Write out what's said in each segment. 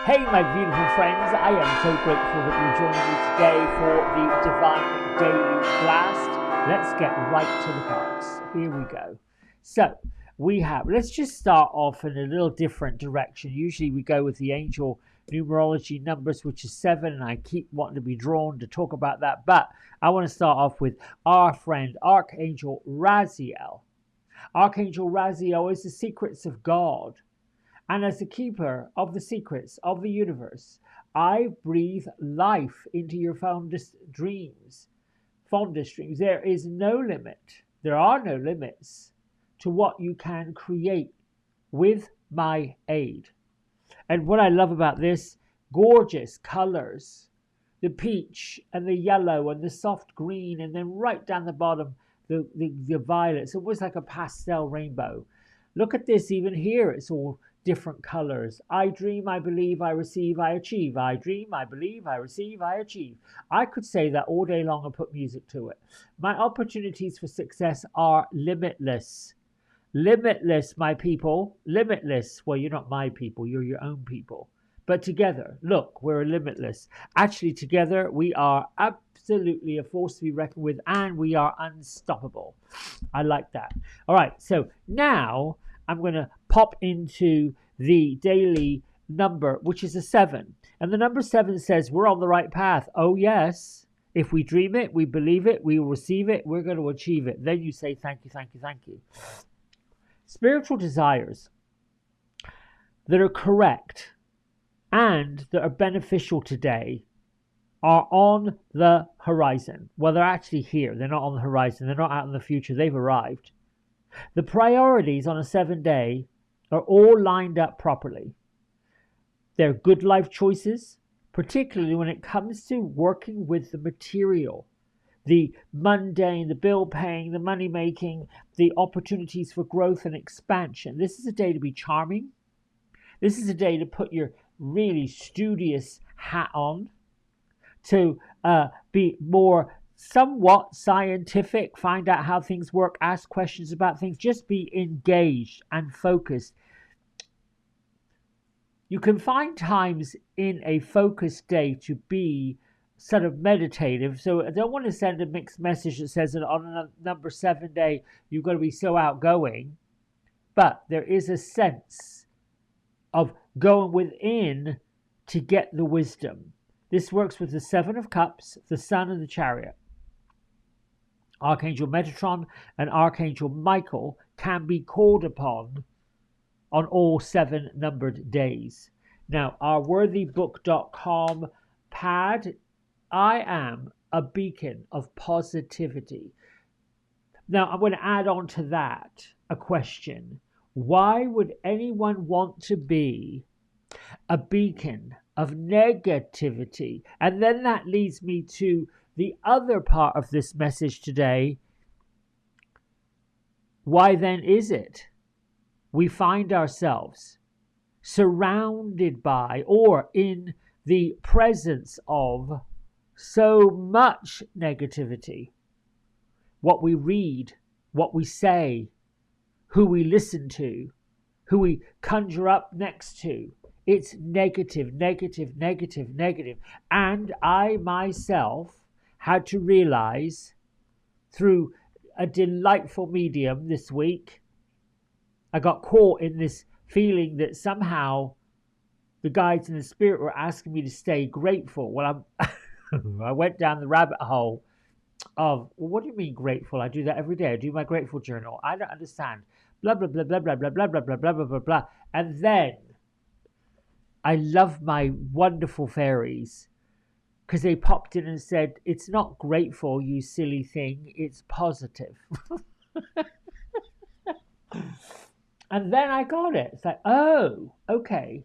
Hey, my beautiful friends, I am so grateful that you're joining me today for the Divine Daily Blast. Let's get right to the cards. Here we go. So, let's just start off in a little different direction. Usually we go with the angel numerology numbers, which is 7, and I keep wanting to be drawn to talk about that. But I want to start off with our friend, Archangel Raziel. Archangel Raziel is the secrets of God. And as the keeper of the secrets of the universe, I breathe life into your fondest dreams. There is no limit. There are no limits to what you can create with my aid. And what I love about this, gorgeous colors, the peach and the yellow and the soft green, and then right down the bottom, the violets. It was like a pastel rainbow. Look at this, even here, it's all different colors. I dream, I believe, I receive, I achieve. I dream, I believe, I receive, I achieve. I could say that all day long and put music to it. My opportunities for success are limitless. Limitless, my people. Limitless. Well, you're not my people, you're your own people. But together, look, we're limitless. Actually, together, we are absolutely a force to be reckoned with, and we are unstoppable. I like that. All right, so now I'm going to pop into the daily number, which is a 7. And the number 7 says we're on the right path. Oh, yes. If we dream it, we believe it, we will receive it, we're going to achieve it. Then you say, thank you, thank you, thank you. Spiritual desires that are correct and that are beneficial today are on the horizon. Well, they're actually here. They're not on the horizon. They're not out in the future. They've arrived. The priorities on a 7-day are all lined up properly. They're good life choices, particularly when it comes to working with the material, the mundane, the bill paying, the money making, the opportunities for growth and expansion. This is a day to be charming. This is a day to put your really studious hat on, to be more somewhat scientific, find out how things work, ask questions about things, just be engaged and focused. You can find times in a focused day to be sort of meditative. So I don't want to send a mixed message that says that on a number 7 day you've got to be so outgoing, but there is a sense of going within to get the wisdom. This works with the 7 of Cups, the Sun, and the Chariot. Archangel Metatron and Archangel Michael can be called upon on all 7 numbered days. Now, our worthybook.com pad, I am a beacon of positivity. Now, I'm going to add on to that a question. Why would anyone want to be a beacon of negativity? And then that leads me to the other part of this message today. Why then is it we find ourselves surrounded by or in the presence of so much negativity? What we read, what we say, who we listen to, who we conjure up next to. It's negative, negative, negative, negative. And I myself had to realize through a delightful medium this week, I got caught in this feeling that somehow the guides and the spirit were asking me to stay grateful. Well, I went down the rabbit hole of, well, what do you mean grateful? I do that every day. I do my grateful journal. I don't understand. Blah, blah, blah, blah, blah, blah, blah, blah, blah, blah, blah, blah, blah. And then I love my wonderful fairies because they popped in and said, it's not grateful, you silly thing. It's positive. And then I got it. It's like, oh, okay.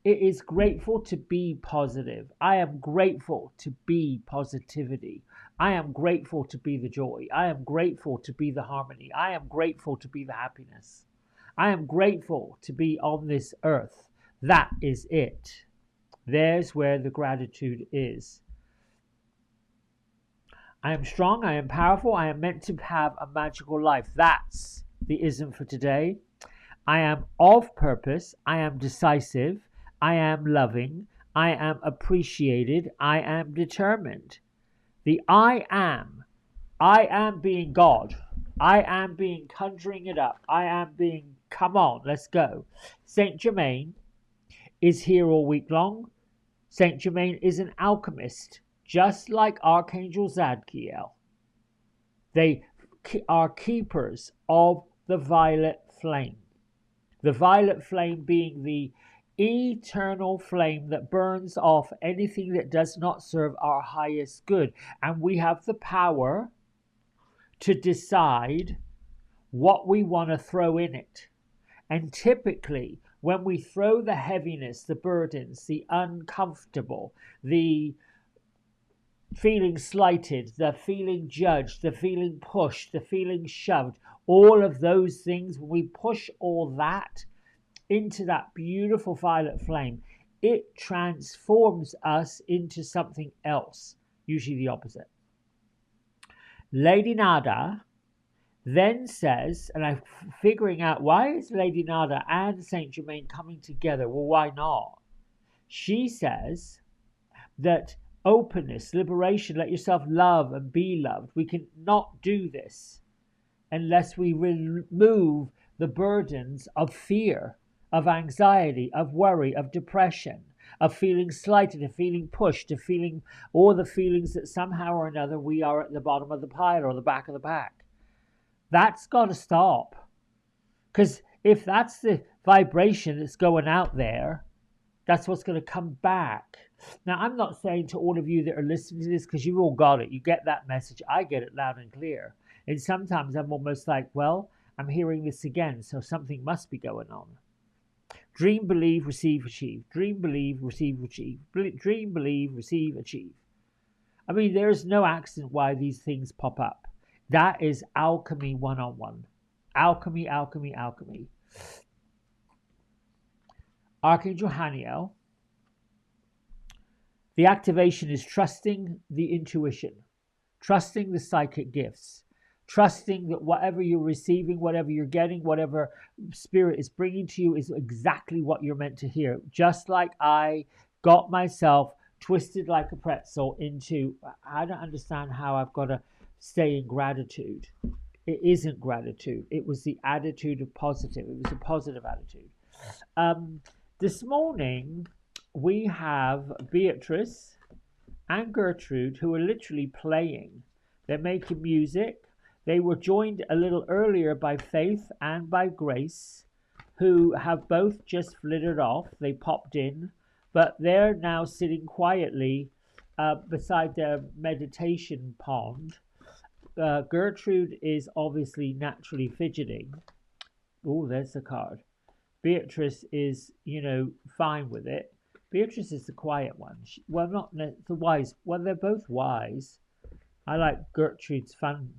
It is grateful to be positive. I am grateful to be positivity. I am grateful to be the joy. I am grateful to be the harmony. I am grateful to be the happiness. I am grateful to be on this earth. That is it. There's where the gratitude is. I am strong. I am powerful. I am meant to have a magical life. That's the ism for today. I am of purpose. I am decisive. I am loving, I am appreciated, I am determined. The I am being God. I am being conjuring it up. I am being, come on, let's go. Saint Germain is here all week long. Saint Germain is an alchemist, just like Archangel Zadkiel. They are keepers of the violet flame. The violet flame being the eternal flame that burns off anything that does not serve our highest good. And we have the power to decide what we want to throw in it. And typically, when we throw the heaviness, the burdens, the uncomfortable, the feeling slighted, the feeling judged, the feeling pushed, the feeling shoved, all of those things, when we push all that into that beautiful violet flame, it transforms us into something else, usually the opposite. Lady Nada then says, and I'm figuring out, why is Lady Nada and Saint Germain coming together? Well, why not? She says that openness, liberation, let yourself love and be loved. We can not do this unless we remove the burdens of fear, of anxiety, of worry, of depression, of feeling slighted, of feeling pushed, of feeling all the feelings that somehow or another we are at the bottom of the pile or the back of the pack. That's got to stop. Because if that's the vibration that's going out there, that's what's going to come back. Now, I'm not saying to all of you that are listening to this, because you've all got it. You get that message. I get it loud and clear. And sometimes I'm almost like, well, I'm hearing this again, so something must be going on. Dream, believe, receive, achieve. Dream, believe, receive, achieve. Dream, believe, receive, achieve. I mean, there's no accident why these things pop up. That is alchemy 101. Alchemy, alchemy, alchemy. Archangel Haniel. The activation is trusting the intuition, trusting the psychic gifts, trusting that whatever you're receiving, whatever you're getting, whatever spirit is bringing to you is exactly what you're meant to hear. Just like I got myself twisted like a pretzel into, I don't understand how I've got to stay in gratitude. It isn't gratitude. It was the attitude of positive. It was a positive attitude. This morning, we have Beatrice and Gertrude who are literally playing. They're making music. They were joined a little earlier by Faith and by Grace, who have both just flittered off. They popped in, but they're now sitting quietly beside their meditation pond. Gertrude is obviously naturally fidgeting. Oh, there's the card. Beatrice is, fine with it. Beatrice is the quiet one. Well, not the wise. Well, they're both wise. I like Gertrude's fun,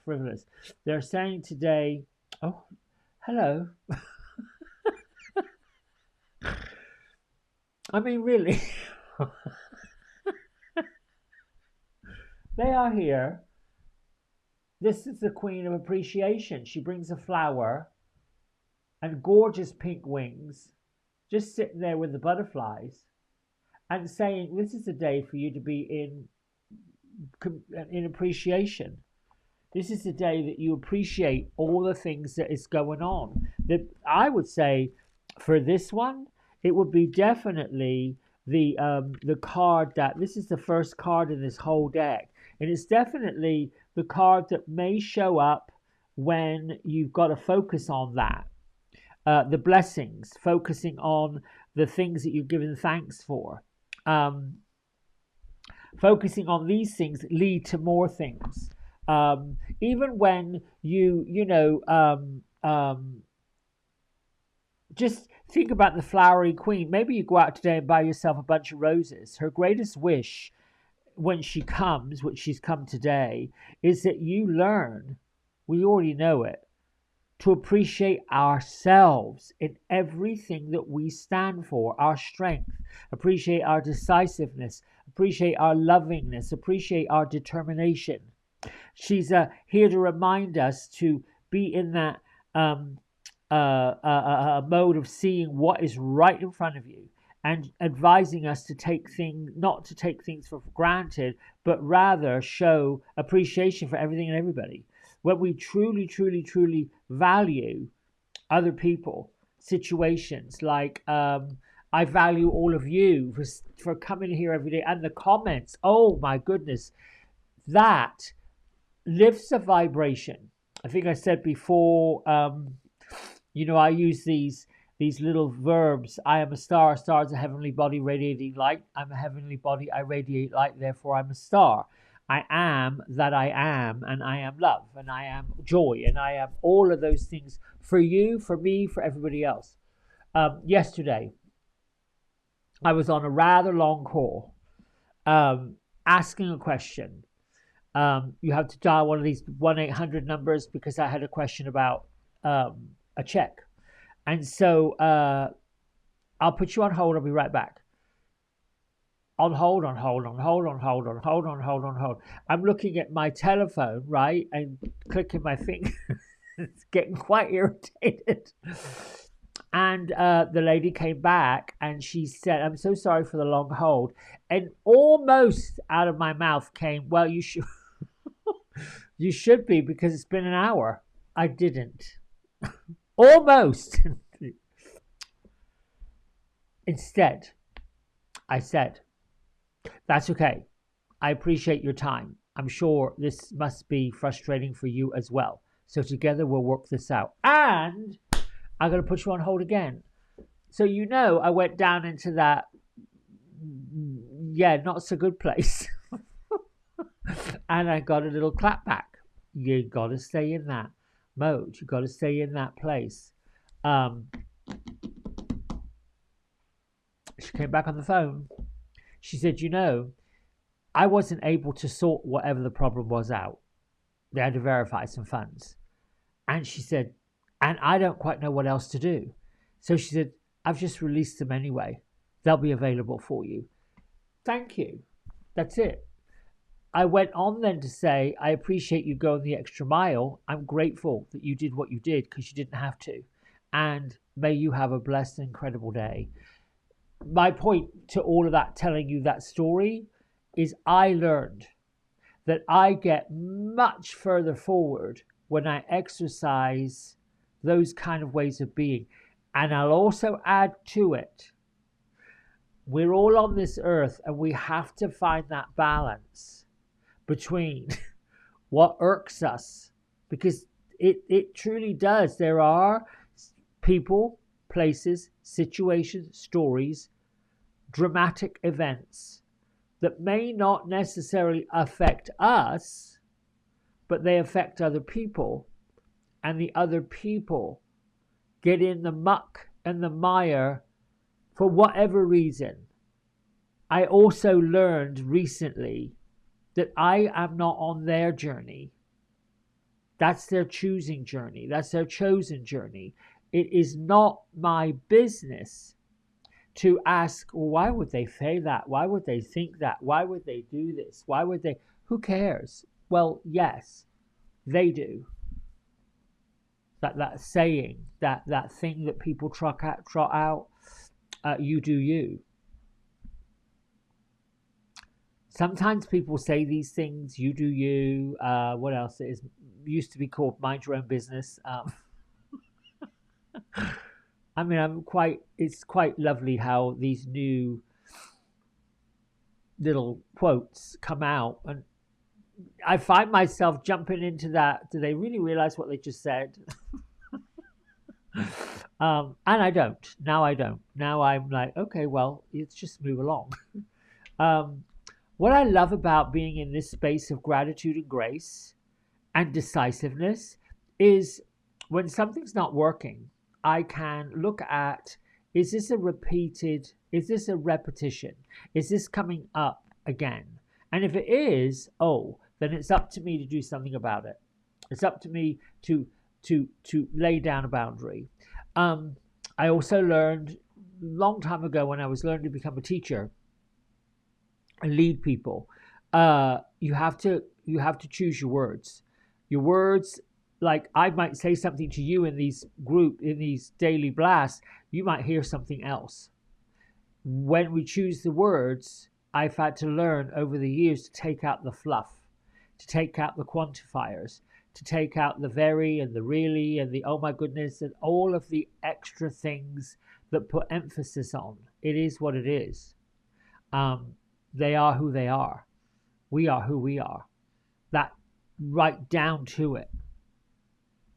frivolous. They're saying today, oh, hello. I mean, really. They are here. This is the Queen of Appreciation. She brings a flower and gorgeous pink wings, just sitting there with the butterflies and saying, this is the day for you to be in appreciation. This is the day that you appreciate all the things that is going on. That I would say for this one, it would be definitely the card that, this is the first card in this whole deck. And it's definitely the card that may show up when you've got to focus on that. The blessings, focusing on the things that you've given thanks for. Focusing on these things lead to more things. Even when just think about the flowery queen. Maybe you go out today and buy yourself a bunch of roses. Her greatest wish when she comes, which she's come today, is that you learn, we already know it, to appreciate ourselves in everything that we stand for, our strength, appreciate our decisiveness, appreciate our lovingness, appreciate our determination. She's here to remind us to be in that mode of seeing what is right in front of you and advising us to not to take things for granted, but rather show appreciation for everything and everybody. When we truly, truly, truly value other people, situations, like I value all of you for coming here every day, and the comments. Oh my goodness, that lifts a vibration. I think I said before, I use these little verbs. I am a star. A star is a heavenly body radiating light. I'm a heavenly body. I radiate light. Therefore, I'm a star. I am that I am, and I am love, and I am joy, and I am all of those things for you, for me, for everybody else. Yesterday, I was on a rather long call, asking a question. You have to dial one of these 1-800 numbers because I had a question about a check. And so I'll put you on hold. I'll be right back. On hold. I'm looking at my telephone, right, and clicking my finger. It's getting quite irritated. And the lady came back and she said, I'm so sorry for the long hold. And almost out of my mouth came, well, you should you should be, because it's been an hour. I didn't. Almost. Instead, I said, that's okay. I appreciate your time. I'm sure this must be frustrating for you as well. So together we'll work this out. And I'm going to put you on hold again. So I went down into that, not so good place. And I got a little clap back. You got to stay in that mode. You got to stay in that place. She came back on the phone. She said, I wasn't able to sort whatever the problem was out. They had to verify some funds. And she said, and I don't quite know what else to do. So she said, I've just released them anyway. They'll be available for you. Thank you. That's it. I went on then to say, I appreciate you going the extra mile. I'm grateful that you did what you did because you didn't have to. And may you have a blessed and incredible day. My point to all of that, telling you that story, is I learned that I get much further forward when I exercise those kind of ways of being. And I'll also add to it, we're all on this earth and we have to find that balance between what irks us, because it truly does. There are people, places, situations, stories, dramatic events that may not necessarily affect us, but they affect other people, and the other people get in the muck and the mire for whatever reason. I also learned recently that I am not on their journey. That's their choosing journey. That's their chosen journey. It is not my business to ask, well, why would they say that? Why would they think that? Why would they do this? Why would they? Who cares? Well, yes, they do. That saying, that thing that people trot out, you do you. Sometimes people say these things, you do you. What else? It used to be called mind your own business. I mean, it's quite lovely how these new little quotes come out, and I find myself jumping into that. Do they really realize what they just said? And I don't. Now I don't. Now I'm like, okay, well, let's just move along. What I love about being in this space of gratitude and grace and decisiveness is when something's not working, I can look at, is this a repetition? Is this coming up again? And if it is, then it's up to me to do something about it. It's up to me to lay down a boundary. I also learned a long time ago when I was learning to become a teacher and lead people, you have to choose your words. Your words, like I might say something to you in these daily blasts, you might hear something else. when we choose the words, I've had to learn over the years to take out the fluff, to take out the quantifiers, to take out the very and the really and the oh my goodness and all of the extra things that put emphasis on. It is what it is. They are who they are. We are who we are. That right down to it.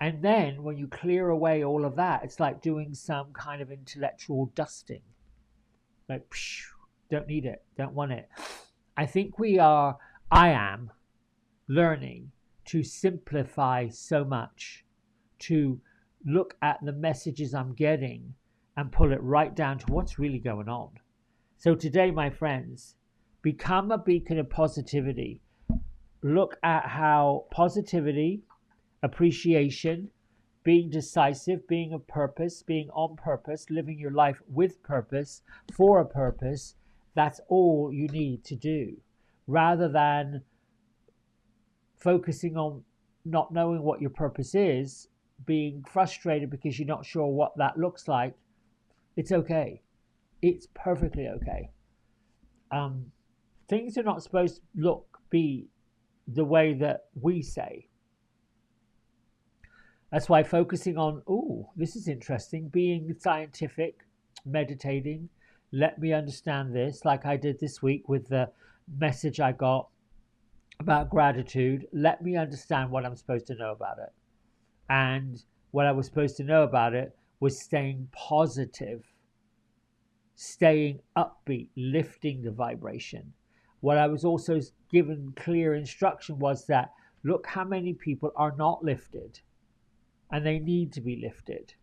And then when you clear away all of that, it's like doing some kind of intellectual dusting. Like, psh, don't need it, don't want it. I am learning to simplify so much, to look at the messages I'm getting and pull it right down to what's really going on. So today, my friends, become a beacon of positivity. Look at how positivity, appreciation, being decisive, being of purpose, being on purpose, living your life with purpose, for a purpose, that's all you need to do. Rather than focusing on not knowing what your purpose is, being frustrated because you're not sure what that looks like, it's okay. It's perfectly okay. Things are not supposed to be the way that we say. That's why focusing on, this is interesting, being scientific, meditating, let me understand this, like I did this week with the message I got about gratitude. Let me understand what I'm supposed to know about it. And what I was supposed to know about it was staying positive, staying upbeat, lifting the vibration. What I was also given clear instruction was that look how many people are not lifted, and they need to be lifted.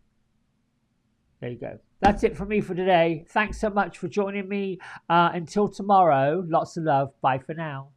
There you go. That's it from me for today. Thanks so much for joining me. Until tomorrow, lots of love. Bye for now.